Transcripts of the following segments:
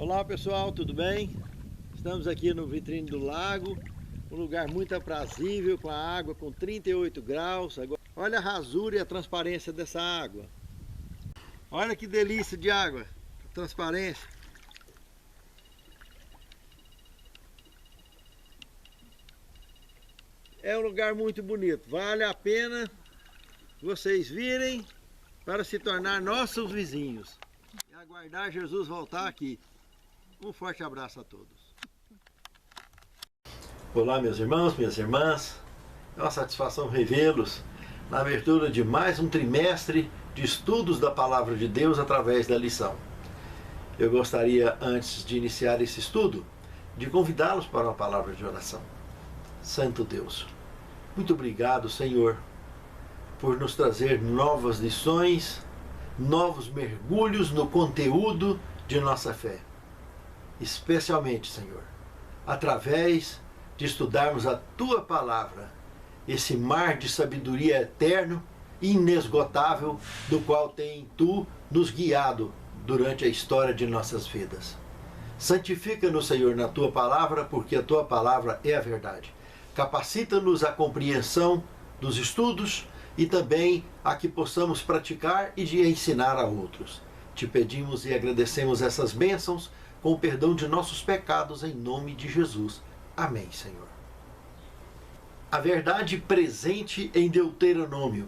Olá pessoal, tudo bem? Estamos aqui no Vitrine do Lago, um lugar muito aprazível, com a água com 38 graus. Olha a rasura e a transparência dessa água. Olha que delícia de água, transparência. É um lugar muito bonito, vale a pena vocês virem para se tornar nossos vizinhos e aguardar Jesus voltar aqui. Um forte abraço a todos. Olá meus irmãos, minhas irmãs, é uma satisfação revê-los na abertura de mais um trimestre de estudos da Palavra de Deus através da lição. Eu gostaria, antes de iniciar esse estudo, de convidá-los para uma palavra de oração. Santo Deus, muito obrigado, Senhor, por nos trazer novas lições, novos mergulhos no conteúdo de nossa fé. Especialmente, Senhor, através de estudarmos a Tua Palavra, esse mar de sabedoria eterno e inesgotável do qual tem Tu nos guiado durante a história de nossas vidas. Santifica-nos, Senhor, na Tua Palavra, porque a Tua Palavra é a verdade. Capacita-nos à compreensão dos estudos e também a que possamos praticar e de ensinar a outros. Te pedimos e agradecemos essas bênçãos com o perdão de nossos pecados em nome de Jesus. Amém, Senhor. A verdade presente em Deuteronômio.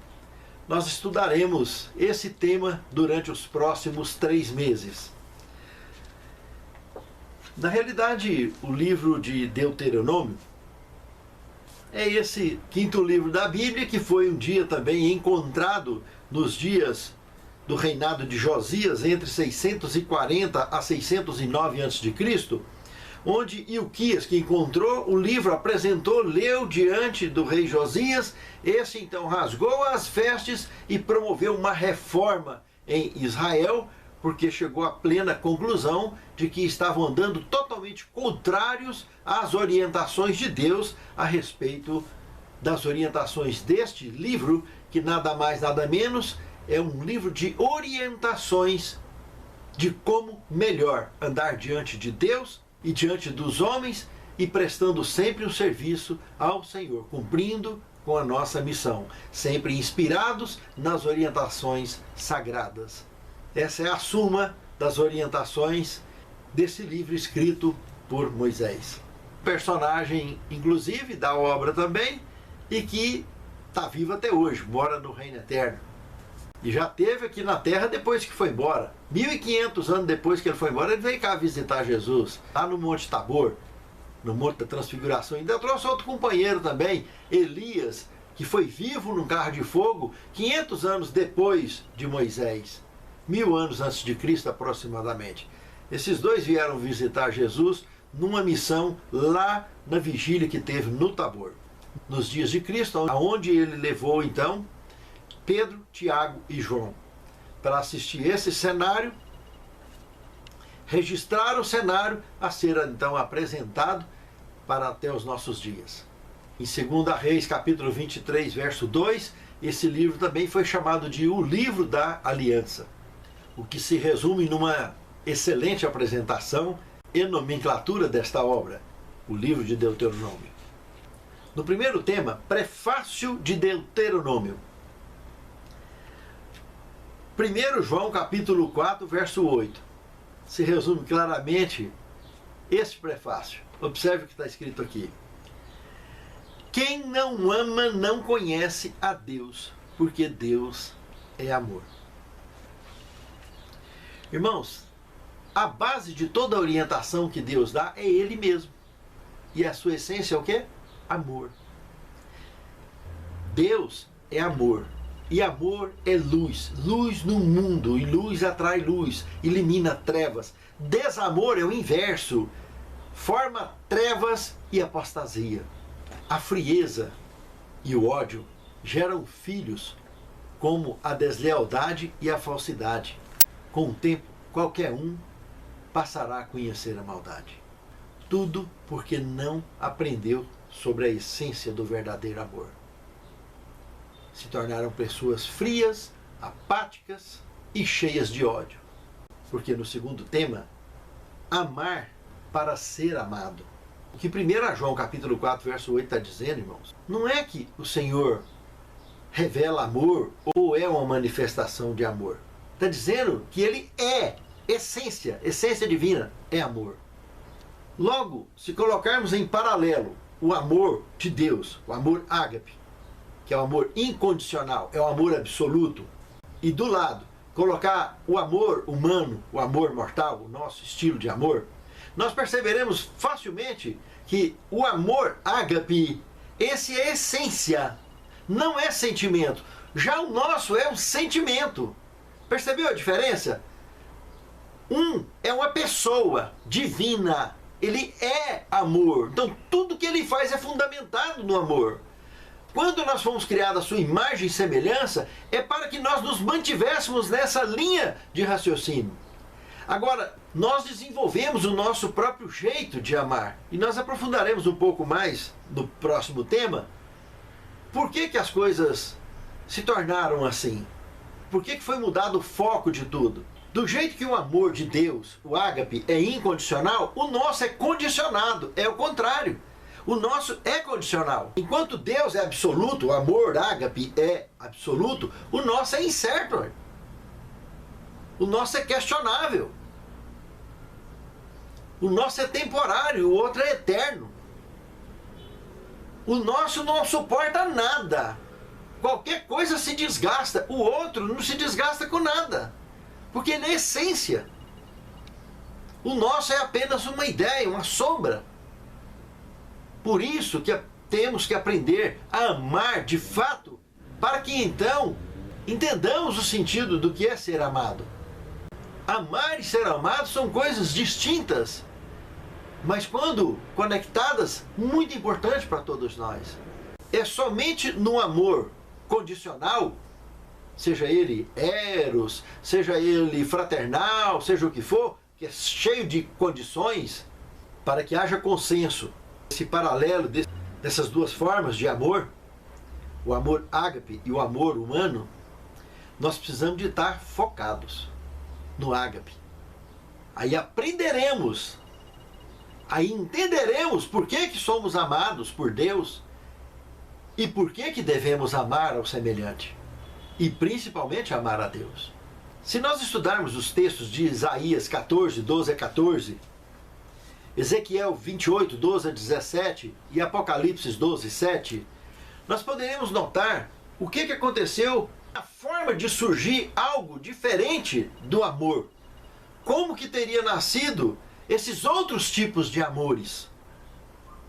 Nós estudaremos esse tema durante os próximos 3 meses. Na realidade, o livro de Deuteronômio é esse 5º livro da Bíblia, que foi um dia também encontrado nos dias do reinado de Josias, entre 640 a 609 a.C., onde Ilquias, que encontrou o livro, apresentou, leu diante do rei Josias. Esse então rasgou as vestes e promoveu uma reforma em Israel, porque chegou à plena conclusão de que estavam andando totalmente contrários às orientações de Deus a respeito das orientações deste livro, que nada mais nada menos é um livro de orientações de como melhor andar diante de Deus e diante dos homens e prestando sempre um serviço ao Senhor, cumprindo com a nossa missão, sempre inspirados nas orientações sagradas. Essa é a suma das orientações desse livro escrito por Moisés. Personagem, inclusive, da obra também, e que está vivo até hoje, mora no reino eterno. E já esteve aqui na terra depois que foi embora. 1500 anos depois que ele foi embora, ele veio cá visitar Jesus, lá no Monte Tabor, no Monte da Transfiguração. Ainda trouxe outro companheiro também, Elias, que foi vivo num carro de fogo 500 anos depois de Moisés. 1000 anos antes de Cristo aproximadamente. Esses dois vieram visitar Jesus numa missão lá na vigília que teve no Tabor, nos dias de Cristo, onde ele levou então Pedro, Tiago e João para assistir esse cenário, registrar o cenário a ser então apresentado para até os nossos dias. Em 2 Reis, capítulo 23, verso 2, esse livro também foi chamado de o livro da aliança, o que se resume numa excelente apresentação e nomenclatura desta obra, o livro de Deuteronômio. No primeiro tema, prefácio de Deuteronômio. 1 João capítulo 4, verso 8. Se resume claramente esse prefácio. Observe o que está escrito aqui. Quem não ama não conhece a Deus, porque Deus é amor. Irmãos, a base de toda a orientação que Deus dá é Ele mesmo. E a sua essência é o quê? Amor. Deus é amor. E amor é luz. Luz no mundo. E luz atrai luz. Elimina trevas. Desamor é o inverso. Forma trevas e apostasia. A frieza e o ódio geram filhos como a deslealdade e a falsidade. Com o tempo, qualquer um passará a conhecer a maldade. Tudo porque não aprendeu sobre a essência do verdadeiro amor. Se tornaram pessoas frias, apáticas e cheias de ódio. Porque no segundo tema, amar para ser amado. O que 1 João capítulo 4, verso 8 está dizendo, irmãos, não é que o Senhor revela amor ou é uma manifestação de amor. Está dizendo que ele é essência divina, é amor. Logo, se colocarmos em paralelo o amor de Deus, o amor ágape, que é o amor incondicional, é o amor absoluto, e do lado colocar o amor humano, o amor mortal, o nosso estilo de amor, nós perceberemos facilmente que o amor ágape, esse é essência, não é sentimento. Já o nosso é um sentimento. Percebeu a diferença? Um é uma pessoa divina, ele é amor. Então tudo que ele faz é fundamentado no amor. Quando nós fomos criados à sua imagem e semelhança, é para que nós nos mantivéssemos nessa linha de raciocínio. Agora, nós desenvolvemos o nosso próprio jeito de amar. E nós aprofundaremos um pouco mais no próximo tema. Por que que as coisas se tornaram assim? Por que que foi mudado o foco de tudo? Do jeito que o amor de Deus, o ágape, é incondicional, o nosso é condicionado. É o contrário. O nosso é condicional. Enquanto Deus é absoluto, o amor ágape é absoluto, o nosso é incerto. O nosso é questionável. O nosso é temporário, o outro é eterno. O nosso não suporta nada. Qualquer coisa se desgasta. O outro não se desgasta com nada. Porque ele é essência. O nosso é apenas uma ideia, uma sombra. Por isso que temos que aprender a amar de fato, para que então entendamos o sentido do que é ser amado. Amar e ser amado são coisas distintas, mas quando conectadas, muito importante para todos nós. É somente no amor condicional, seja ele eros, seja ele fraternal, seja o que for, que é cheio de condições, para que haja consenso. Esse paralelo dessas duas formas de amor, o amor ágape e o amor humano, nós precisamos de estar focados no ágape. Aí aprenderemos, aí entenderemos por que que somos amados por Deus e por que que devemos amar ao semelhante e principalmente amar a Deus. Se nós estudarmos os textos de Isaías 14, 12 a 14, Ezequiel 28, 12 a 17 e Apocalipse 12, 7, nós poderemos notar o que aconteceu, a forma de surgir algo diferente do amor. Como que teria nascido esses outros tipos de amores?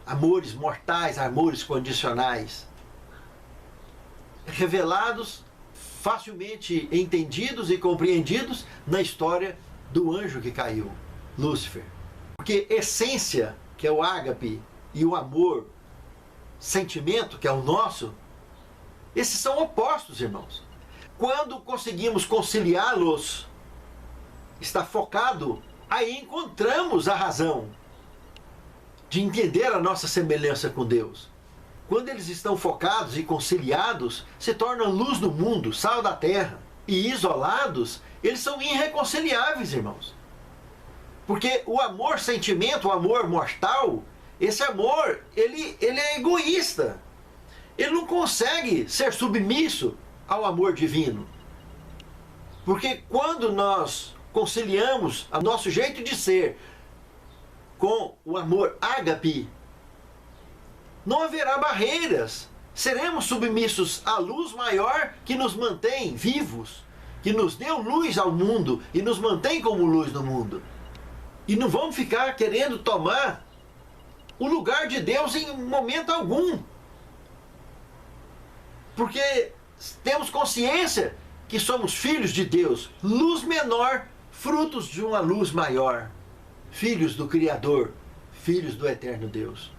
Amores mortais, amores condicionais. Revelados, facilmente entendidos e compreendidos na história do anjo que caiu, Lúcifer. Porque essência, que é o ágape, e o amor, sentimento, que é o nosso, esses são opostos, irmãos. Quando conseguimos conciliá-los, está focado, aí encontramos a razão de entender a nossa semelhança com Deus. Quando eles estão focados e conciliados, se tornam luz do mundo, sal da terra. E isolados, eles são irreconciliáveis, irmãos. Porque o amor sentimento, o amor mortal, esse amor, ele é egoísta. Ele não consegue ser submisso ao amor divino. Porque quando nós conciliamos o nosso jeito de ser com o amor ágape, não haverá barreiras. Seremos submissos à luz maior que nos mantém vivos, que nos deu luz ao mundo e nos mantém como luz no mundo. E não vamos ficar querendo tomar o lugar de Deus em momento algum. Porque temos consciência que somos filhos de Deus, luz menor, frutos de uma luz maior. Filhos do Criador, filhos do eterno Deus.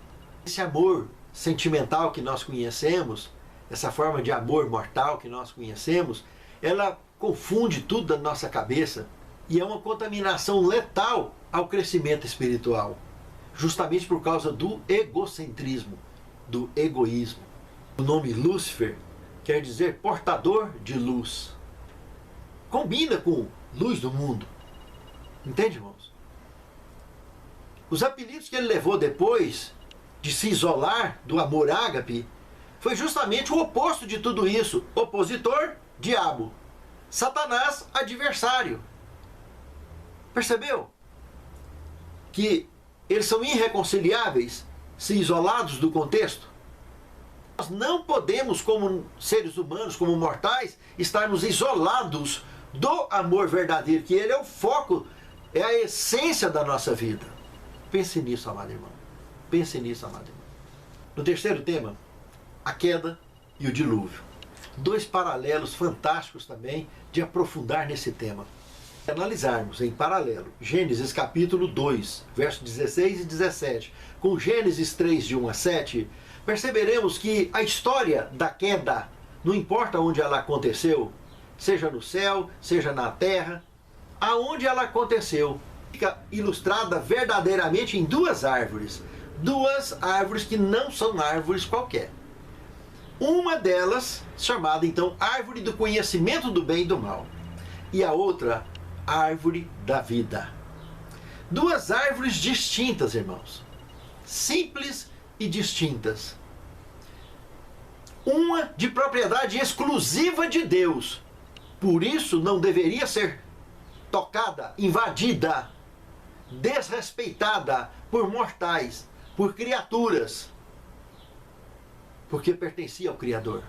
Esse amor sentimental que nós conhecemos, essa forma de amor mortal que nós conhecemos, ela confunde tudo da nossa cabeça e é uma contaminação letal ao crescimento espiritual, justamente por causa do egocentrismo, do egoísmo. O nome Lúcifer quer dizer portador de luz. Combina com luz do mundo. Entende, irmãos? Os apelidos que ele levou depois de se isolar do amor ágape foi justamente o oposto de tudo isso. Opositor, diabo. Satanás, adversário. Percebeu? Que eles são irreconciliáveis se isolados do contexto. Nós não podemos, como seres humanos, como mortais, estarmos isolados do amor verdadeiro, que ele é o foco, é a essência da nossa vida. Pense nisso, amado irmão. Pense nisso, amado irmão. No terceiro tema, a queda e o dilúvio. Dois paralelos fantásticos também de aprofundar nesse tema. Analisarmos em paralelo Gênesis capítulo 2, versos 16 e 17, com Gênesis 3, de 1 a 7, perceberemos que a história da queda, não importa onde ela aconteceu, seja no céu, seja na terra, aonde ela aconteceu, fica ilustrada verdadeiramente em duas árvores que não são árvores qualquer. Uma delas, chamada então árvore do conhecimento do bem e do mal, e a outra, árvore da vida. Duas árvores distintas, irmãos. Simples e distintas. Uma de propriedade exclusiva de Deus. Por isso não deveria ser tocada, invadida, desrespeitada por mortais, por criaturas, porque pertencia ao Criador.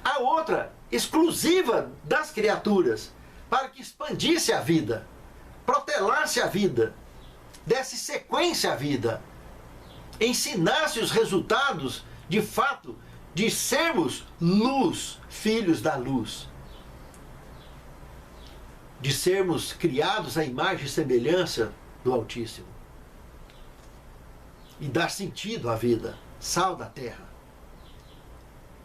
A outra, exclusiva das criaturas, para que expandisse a vida, protelasse a vida, desse sequência à vida, ensinasse os resultados, de fato, de sermos luz, filhos da luz, de sermos criados à imagem e semelhança do Altíssimo, e dar sentido à vida, sal da terra.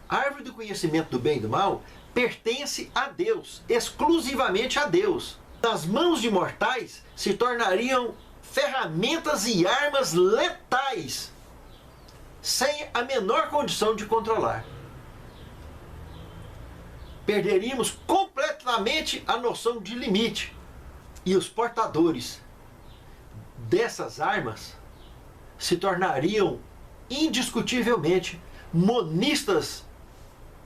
A árvore do conhecimento do bem e do mal pertence a Deus, exclusivamente a Deus. Nas mãos de mortais se tornariam ferramentas e armas letais, sem a menor condição de controlar. Perderíamos completamente a noção de limite. E os portadores dessas armas se tornariam indiscutivelmente monistas,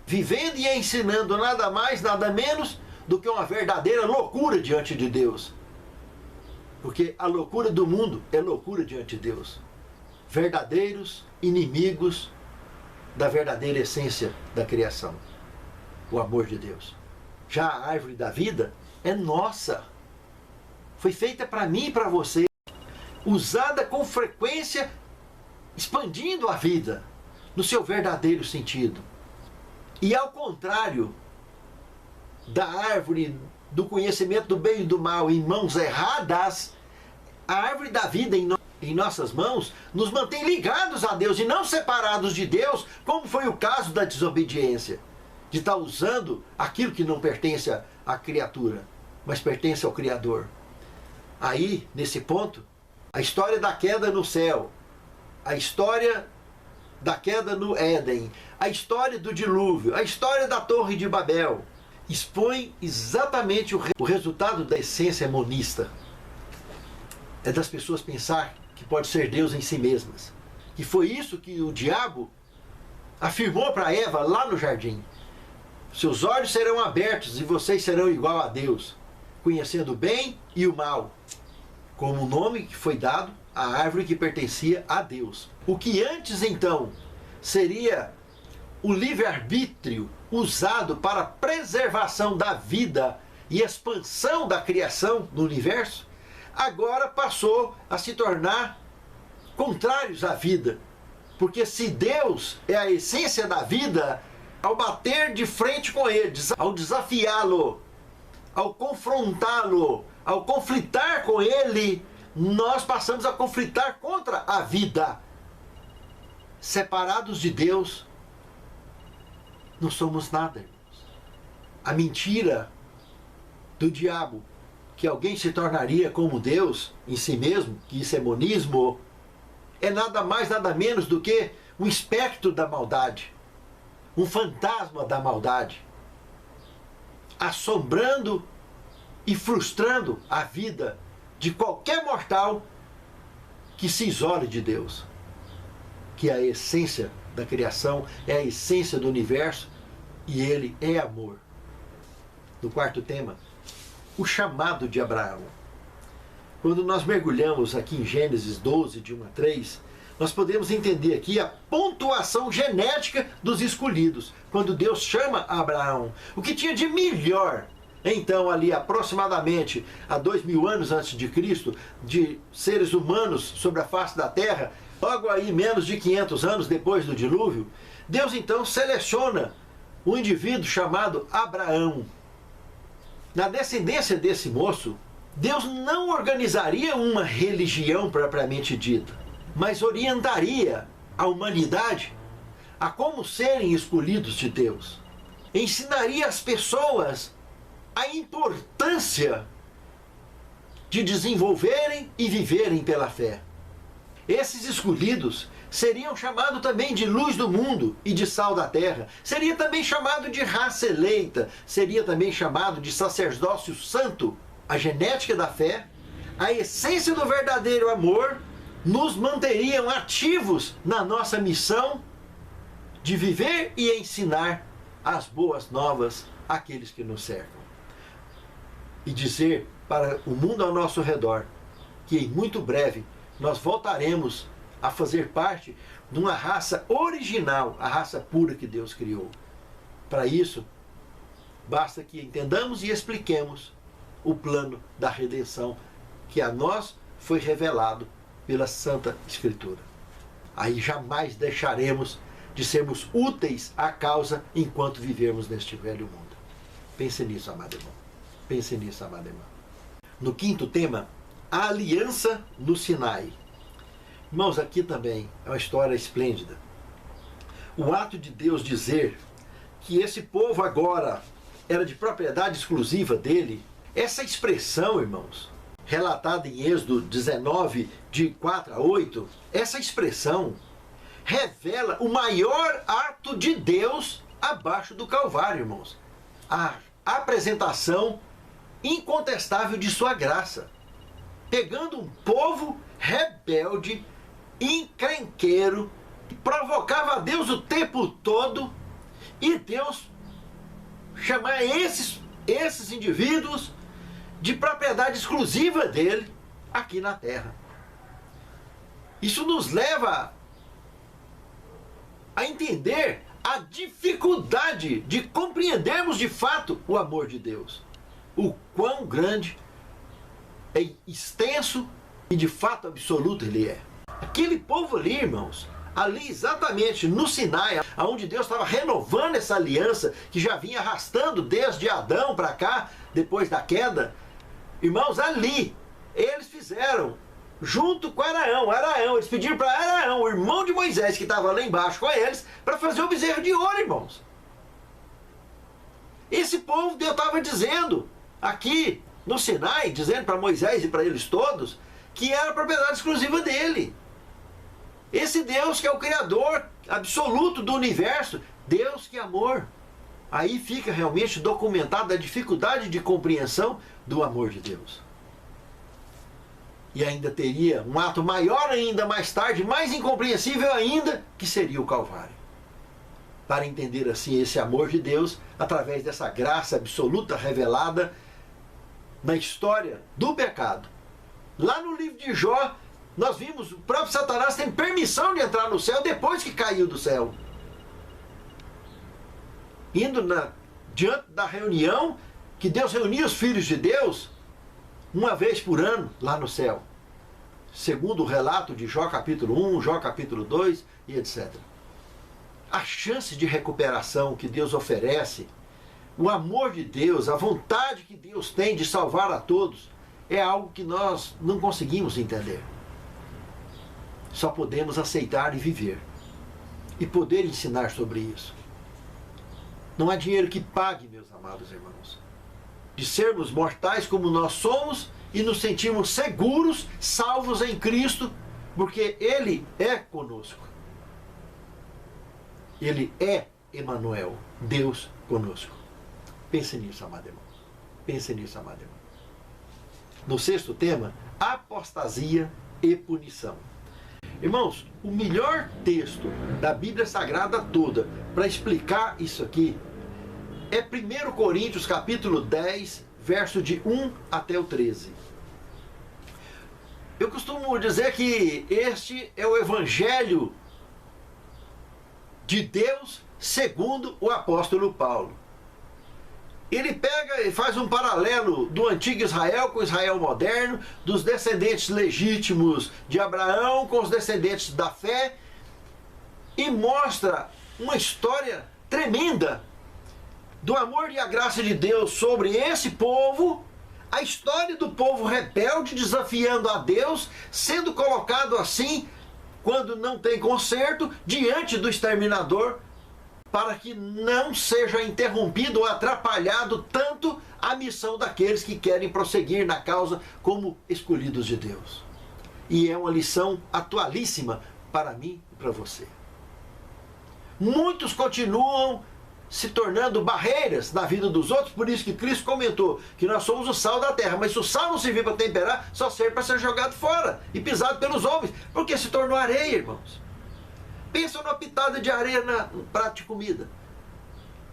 vivendo e ensinando nada mais, nada menos do que uma verdadeira loucura diante de Deus. Porque a loucura do mundo é loucura diante de Deus. Verdadeiros inimigos da verdadeira essência da criação, o amor de Deus. Já a árvore da vida é nossa. Foi feita para mim e para você, usada com frequência, expandindo a vida no seu verdadeiro sentido. E ao contrário da árvore do conhecimento do bem e do mal em mãos erradas, a árvore da vida em nossas mãos nos mantém ligados a Deus e não separados de Deus, como foi o caso da desobediência, de estar usando aquilo que não pertence à criatura, mas pertence ao Criador. Aí, nesse ponto, a história da queda no céu, a história da queda no Éden, a história do dilúvio, a história da Torre de Babel, expõe exatamente o resultado da essência monista. É das pessoas pensar que pode ser Deus em si mesmas. E foi isso que o diabo afirmou para Eva lá no jardim. Seus olhos serão abertos e vocês serão igual a Deus, conhecendo o bem e o mal, como o nome que foi dado à árvore que pertencia a Deus. O que antes então seria o livre-arbítrio usado para a preservação da vida e expansão da criação no universo, agora passou a se tornar contrários à vida. Porque se Deus é a essência da vida, ao bater de frente com ele, ao desafiá-lo, ao confrontá-lo, ao conflitar com ele, nós passamos a conflitar contra a vida. Separados de Deus, não somos nada, irmãos. A mentira do diabo, que alguém se tornaria como Deus em si mesmo, que isso é monismo, é nada mais, nada menos do que um espectro da maldade, um fantasma da maldade, assombrando e frustrando a vida de qualquer mortal que se isole de Deus, que é a essência da criação, é a essência do universo, e ele é amor. No quarto tema, o chamado de Abraão. Quando nós mergulhamos aqui em Gênesis 12, de 1 a 3, nós podemos entender aqui a pontuação genética dos escolhidos, quando Deus chama Abraão. O que tinha de melhor, então, ali aproximadamente há 2000 anos antes de Cristo, de seres humanos sobre a face da terra, logo aí menos de 500 anos depois do dilúvio, Deus então seleciona um indivíduo chamado Abraão. Na descendência desse moço, Deus não organizaria uma religião propriamente dita, mas orientaria a humanidade a como serem escolhidos de Deus. Ensinaria as pessoas a importância de desenvolverem e viverem pela fé. Esses escolhidos seriam chamados também de luz do mundo e de sal da terra. Seria também chamado de raça eleita. Seria também chamado de sacerdócio santo. A genética da fé, a essência do verdadeiro amor, nos manteriam ativos na nossa missão de viver e ensinar as boas novas àqueles que nos cercam. E dizer para o mundo ao nosso redor que em muito breve nós voltaremos a fazer parte de uma raça original, a raça pura que Deus criou. Para isso, basta que entendamos e expliquemos o plano da redenção que a nós foi revelado pela Santa Escritura. Aí jamais deixaremos de sermos úteis à causa enquanto vivermos neste velho mundo. Pense nisso, amado irmão. Pense nisso, amada irmã. No quinto tema, a aliança no Sinai. Irmãos, aqui também é uma história esplêndida. O ato de Deus dizer que esse povo agora era de propriedade exclusiva dele, essa expressão, irmãos, relatada em Êxodo 19, de 4 a 8, essa expressão revela o maior ato de Deus abaixo do Calvário, irmãos. A apresentação incontestável de sua graça, pegando um povo rebelde, encrenqueiro, que provocava a Deus o tempo todo, e Deus chamar esses indivíduos de propriedade exclusiva dele aqui na terra. Isso nos leva a entender a dificuldade de compreendermos de fato o amor de Deus. O quão grande, extenso e de fato absoluto ele é. Aquele povo ali, irmãos, ali exatamente no Sinai, onde Deus estava renovando essa aliança que já vinha arrastando desde Adão para cá, depois da queda, irmãos, ali eles fizeram, junto com Araão, eles pediram para Araão, o irmão de Moisés, que estava lá embaixo com eles, para fazer o bezerro de ouro, irmãos. Esse povo, Deus estava dizendo aqui no Sinai, dizendo para Moisés e para eles todos, que era propriedade exclusiva dele. Esse Deus que é o Criador absoluto do universo, Deus que é amor. Aí fica realmente documentada a dificuldade de compreensão do amor de Deus. E ainda teria um ato maior ainda mais tarde, mais incompreensível ainda, que seria o Calvário. Para entender assim esse amor de Deus, através dessa graça absoluta revelada na história do pecado. Lá no livro de Jó, nós vimos o próprio Satanás tem permissão de entrar no céu depois que caiu do céu. Indo diante da reunião, que Deus reunia os filhos de Deus, uma vez por ano, lá no céu. Segundo o relato de Jó capítulo 1, Jó capítulo 2 e etc. A chance de recuperação que Deus oferece, o amor de Deus, a vontade que Deus tem de salvar a todos, é algo que nós não conseguimos entender. Só podemos aceitar e viver. E poder ensinar sobre isso. Não há dinheiro que pague, meus amados irmãos, de sermos mortais como nós somos e nos sentirmos seguros, salvos em Cristo, porque Ele é conosco. Ele é Emanuel, Deus conosco. Pense nisso, amado irmão. Pense nisso, amado irmão. No sexto tema, apostasia e punição. Irmãos, o melhor texto da Bíblia Sagrada toda para explicar isso aqui é 1 Coríntios capítulo 10, verso de 1 até o 13. Eu costumo dizer que este é o Evangelho de Deus segundo o apóstolo Paulo. Ele pega e faz um paralelo do antigo Israel com o Israel moderno, dos descendentes legítimos de Abraão com os descendentes da fé, e mostra uma história tremenda do amor e a graça de Deus sobre esse povo, a história do povo rebelde desafiando a Deus, sendo colocado assim, quando não tem conserto, diante do exterminador, para que não seja interrompido ou atrapalhado tanto a missão daqueles que querem prosseguir na causa como escolhidos de Deus. E é uma lição atualíssima para mim e para você. Muitos continuam se tornando barreiras na vida dos outros, por isso que Cristo comentou que nós somos o sal da terra, mas se o sal não servir para temperar, só serve para ser jogado fora e pisado pelos homens, porque se tornou areia, irmãos. Pensa numa pitada de areia no prato de comida.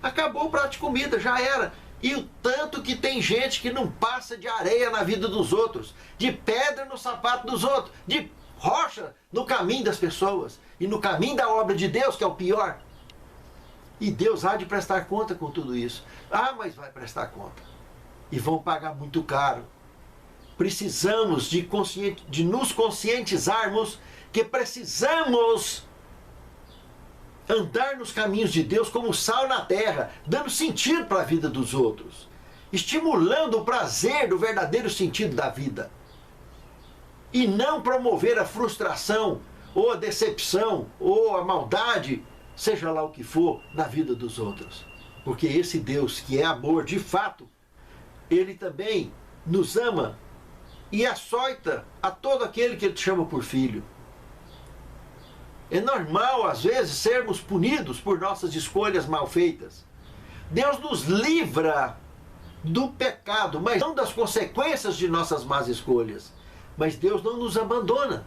Acabou o prato de comida, já era. E o tanto que tem gente que não passa de areia na vida dos outros, de pedra no sapato dos outros, de rocha no caminho das pessoas e no caminho da obra de Deus, que é o pior. E Deus há de prestar conta com tudo isso. Ah, mas vai prestar conta. E vão pagar muito caro. Precisamos de nos conscientizarmos que precisamos andar nos caminhos de Deus como sal na terra, dando sentido para a vida dos outros, estimulando o prazer do verdadeiro sentido da vida. E não promover a frustração, ou a decepção, ou a maldade, seja lá o que for, na vida dos outros. Porque esse Deus que é amor de fato, Ele também nos ama e açoita a todo aquele que Ele chama por filho. É normal, às vezes, sermos punidos por nossas escolhas mal feitas. Deus nos livra do pecado, mas não das consequências de nossas más escolhas. Mas Deus não nos abandona.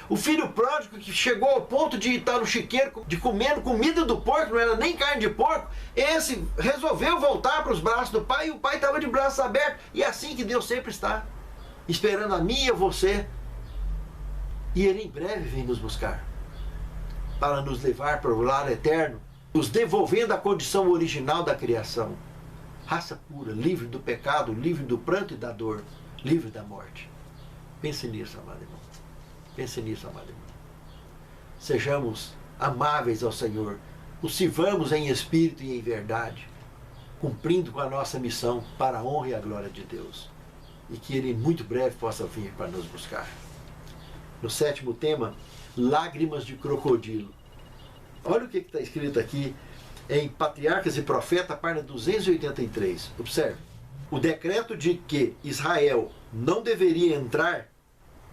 O filho pródigo que chegou ao ponto de estar no chiqueiro, de comer comida do porco, não era nem carne de porco, esse resolveu voltar para os braços do pai e o pai estava de braços abertos. E é assim que Deus sempre está, esperando a mim e a você. E Ele em breve vem nos buscar, para nos levar para o lar eterno, nos devolvendo a condição original da criação. Raça pura, livre do pecado, livre do pranto e da dor, livre da morte. Pense nisso, amado irmão. Pense nisso, amado irmão. Sejamos amáveis ao Senhor, o sirvamos em espírito e em verdade, cumprindo com a nossa missão para a honra e a glória de Deus. E que Ele muito breve possa vir para nos buscar. No 7º tema, lágrimas de crocodilo. Olha o que está escrito aqui em Patriarcas e Profetas, página 283. Observe. O decreto de que Israel não deveria entrar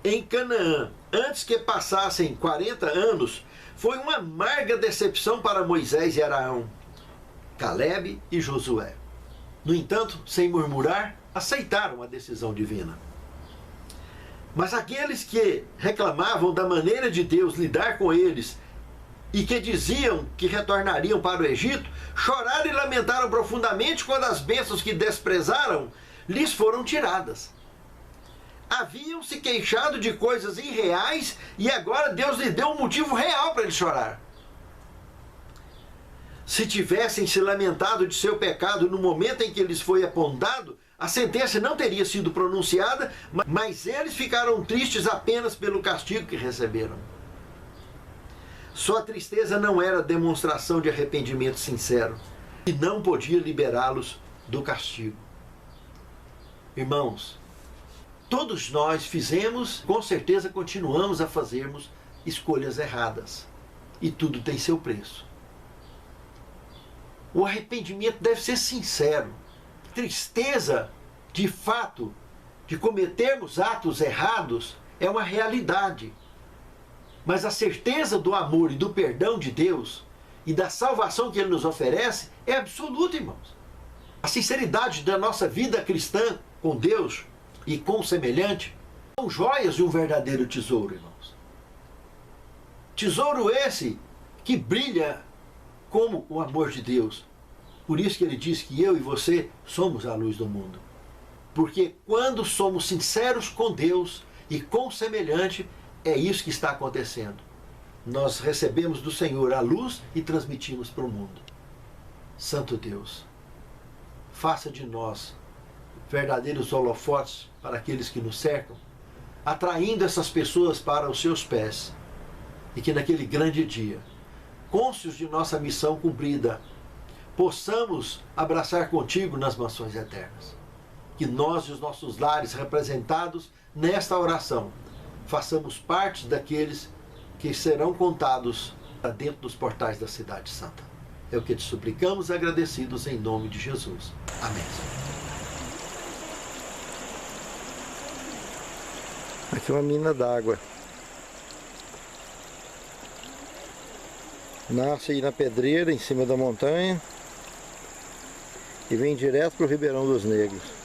em Canaã antes que passassem 40 anos foi uma amarga decepção para Moisés e Araão, Calebe e Josué. No entanto, sem murmurar, aceitaram a decisão divina. Mas aqueles que reclamavam da maneira de Deus lidar com eles e que diziam que retornariam para o Egito, choraram e lamentaram profundamente quando as bênçãos que desprezaram lhes foram tiradas. Haviam se queixado de coisas irreais e agora Deus lhes deu um motivo real para eles chorar. Se tivessem se lamentado de seu pecado no momento em que lhes foi apontado, a sentença não teria sido pronunciada, mas eles ficaram tristes apenas pelo castigo que receberam. Sua tristeza não era demonstração de arrependimento sincero e não podia liberá-los do castigo. Irmãos, todos nós fizemos, com certeza continuamos a fazermos escolhas erradas. E tudo tem seu preço. O arrependimento deve ser sincero. Tristeza, de fato, de cometermos atos errados é uma realidade. Mas a certeza do amor e do perdão de Deus e da salvação que Ele nos oferece é absoluta, irmãos. A sinceridade da nossa vida cristã com Deus e com o semelhante são joias de um verdadeiro tesouro, irmãos. Tesouro esse que brilha como o amor de Deus. Por isso que ele diz que eu e você somos a luz do mundo. Porque quando somos sinceros com Deus e com o semelhante, é isso que está acontecendo. Nós recebemos do Senhor a luz e transmitimos para o mundo. Santo Deus, faça de nós verdadeiros holofotes para aqueles que nos cercam, atraindo essas pessoas para os seus pés. E que naquele grande dia, cônscios de nossa missão cumprida, possamos abraçar contigo nas mansões eternas. Que nós e os nossos lares representados nesta oração façamos parte daqueles que serão contados dentro dos portais da Cidade Santa. É o que te suplicamos, agradecidos em nome de Jesus. Amém. Aqui é uma mina d'água. Nasce aí na pedreira, em cima da montanha, e vem direto para o Ribeirão dos Negros.